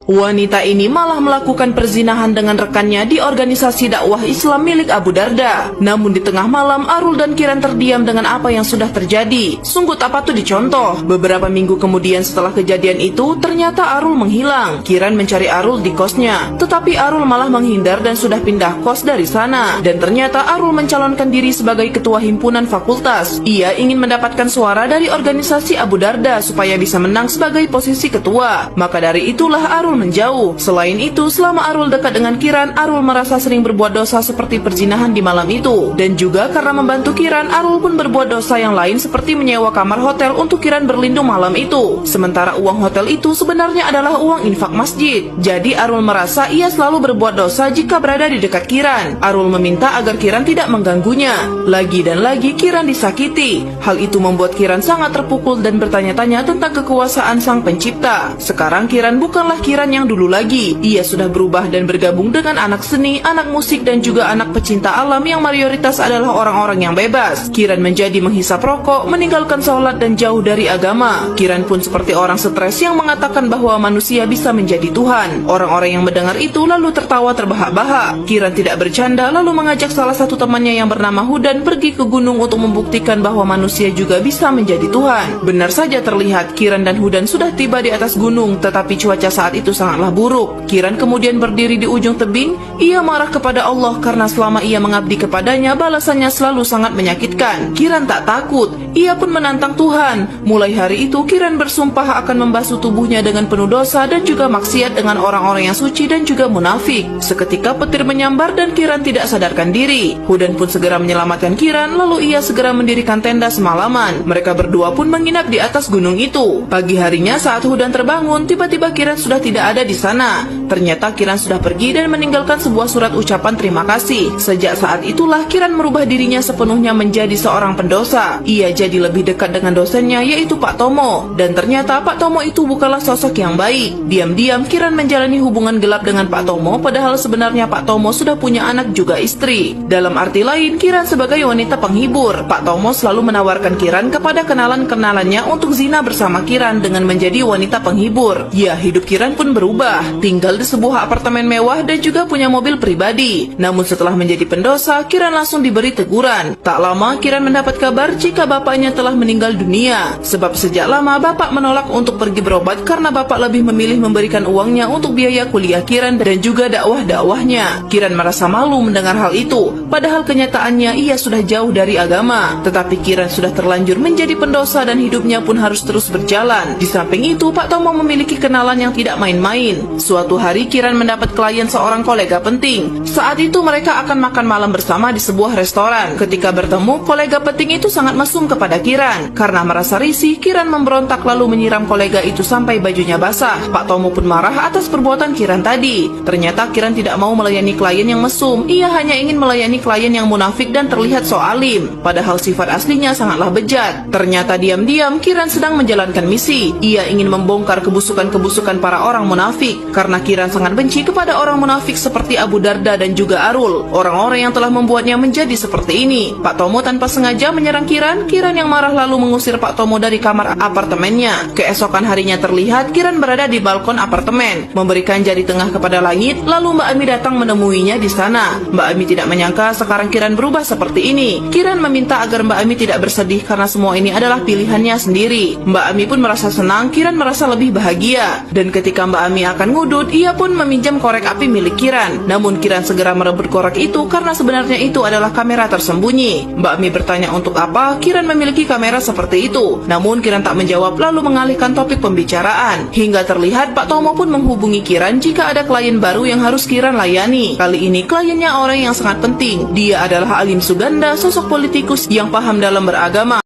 Wanita ini malah melakukan perzinahan dengan rekannya di organisasi dakwah Islam milik Abu Darda. Namun di tengah malam, Arul dan Kiran terdiam dengan apa yang sudah terjadi. Sungguh tak patut dicontoh. Beberapa minggu kemudian setelah kejadian itu, ternyata Arul menghilang. Kiran mencari Arul di kosnya, tetapi Arul malah menghindar dan sudah pindah kos dari sana. Dan ternyata Arul mencalonkan diri sebagai ketua himpunan fakultas. Ia ingin mendapatkan suara dari organisasi Abu Darda supaya bisa menang sebagai posisi ketua. Maka dari itulah Arul menjauh. Selain itu, selama Arul dekat dengan Kiran, Arul merasa sering berbuat dosa seperti perzinahan di malam itu. Dan juga karena membantu Kiran, Arul pun berbuat dosa yang lain seperti menyewa kamar hotel untuk Kiran berlindung malam itu. Sementara uang hotel itu sebenarnya adalah uang infak masjid. Jadi Arul merasa ia selalu berbuat dosa jika berada di dekat Kiran. Arul meminta agar Kiran tidak mengganggunya. Lagi dan lagi Kiran disakiti. Hal itu membuat Kiran sangat terpukul dan bertanya-tanya tentang kekuasaan sang pencipta. Sekarang Kiran bukanlah Kiran yang dulu lagi. Ia sudah berubah dan bergabung dengan anak seni, anak musik, dan juga anak pecinta alam yang mayoritas adalah orang-orang yang bebas. Kiran menjadi menghisap rokok, meninggalkan sholat, dan jauh dari agama. Kiran pun seperti orang stres yang mengatakan bahwa manusia bisa menjadi Tuhan. Orang-orang yang mendengar itu lalu tertawa terbahak-bahak. Kiran tidak bercanda lalu mengajak salah satu temannya yang bernama Hudan pergi ke gunung untuk membuktikan bahwa manusia juga bisa menjadi Tuhan. Benar saja terlihat Kiran dan Hudan sudah tiba di atas gunung, tetapi cuaca saat itu sangatlah buruk. Kiran kemudian berdiri di ujung tebing. Ia marah kepada Allah karena selama ia mengabdi kepadanya, balasannya selalu sangat menyakitkan. Kiran tak takut. Ia pun menantang Tuhan. Mulai hari itu Kiran bersumpah akan membasuh tubuhnya dengan penuh dosa dan juga maksiat dengan orang-orang yang suci dan juga munafik. Seketika petir menyambar dan Kiran tidak sadarkan diri. Hudan pun segera menyelamatkan Kiran, lalu ia segera mendirikan tenda semalaman. Mereka berdua pun menginap di atas gunung itu. Pagi harinya saat Hudan terbangun, tiba-tiba Kiran sudah tidak ada di sana. Ternyata Kiran sudah pergi dan meninggalkan sebuah surat ucapan terima kasih. Sejak saat itulah Kiran merubah dirinya sepenuhnya menjadi seorang pendosa. Ia jadi lebih dekat dengan dosennya, yaitu Pak Tomo. Dan ternyata Pak Tomo itu bukanlah sosok yang baik. Diam-diam Kiran menjalani hubungan gelap dengan Pak Tomo, padahal sebenarnya Pak Tomo sudah punya anak juga istri. Dalam arti lain, Kiran sebagai wanita penghibur. Pak Tomo selalu menawarkan Kiran kepada kenalan-kenalannya untuk zina bersama Kiran dengan menjadi wanita penghibur. Ya, hidup Kiran pun berubah, tinggal di sebuah apartemen mewah dan juga punya mobil pribadi. Namun setelah menjadi pendosa, Kiran langsung diberi teguran. Tak lama Kiran mendapat kabar jika bapaknya telah meninggal dunia. Sebab sejak lama bapak menolak untuk pergi berobat karena bapak lebih memilih memberikan uangnya untuk biaya kuliah Kiran dan juga dakwah-dakwahnya. Kiran merasa malu mendengar hal itu, padahal kenyataannya ia sudah jauh dari agama. Tetapi Kiran sudah terlanjur menjadi pendosa dan hidupnya pun harus terus berjalan. Di samping itu, Pak Tomo memiliki kenalan yang tidak main-main. Suatu hari Kiran mendapat klien seorang kolega penting. Saat itu mereka akan makan malam bersama di sebuah restoran. Ketika bertemu, kolega penting itu sangat mesum kepada Kiran. Karena merasa risih, Kiran memberontak lalu menyiram kolega itu sampai bajunya basah. Pak Tomo pun marah atas perbuatan Kiran tadi. Ternyata Kiran tidak mau melayani klien yang mesum. Ia hanya ingin melayani klien yang munafik dan terlihat so alim. Padahal sifat aslinya sangatlah bejat. Ternyata diam-diam Kiran sedang menjalankan misi. Ia ingin membongkar kebusukan-kebusukan para orang munafik. Karena Kiran sangat benci kepada orang munafik seperti Abu Darda dan juga Arul, orang-orang yang telah membuatnya menjadi seperti ini. Pak Tomo tanpa sengaja menyerang Kiran. Kiran yang marah lalu mengusir Pak Tomo dari kamar apartemennya. Keesokan harinya terlihat Kiran berada di balkon apartemen, memberikan jari tengah kepada langit. Lalu Mbak Ami datang menemuinya di sana. Mbak Ami tidak menyangka sekarang Kiran berubah seperti ini. Kiran meminta agar Mbak Ami tidak bersedih karena semua ini adalah pilihannya sendiri. Mbak Ami pun merasa senang. Kiran merasa lebih bahagia. Dan ketika Mbak Ami akan ngudut, ia pun meminjam korek api milik Kiran. Namun Kiran segera merebut korek itu karena sebenarnya itu adalah kamera tersembunyi. Mbak Ami bertanya untuk apa Kiran memiliki kamera seperti itu. Namun Kiran tak menjawab lalu mengalihkan topik pembicaraan. Hingga terlihat Pak Tomo pun menghubungi Kiran jika ada klien baru yang harus Kiran layani. Kali ini kliennya orang yang sangat penting. Dia adalah Alim Suganda, sosok politikus yang paham dalam beragama.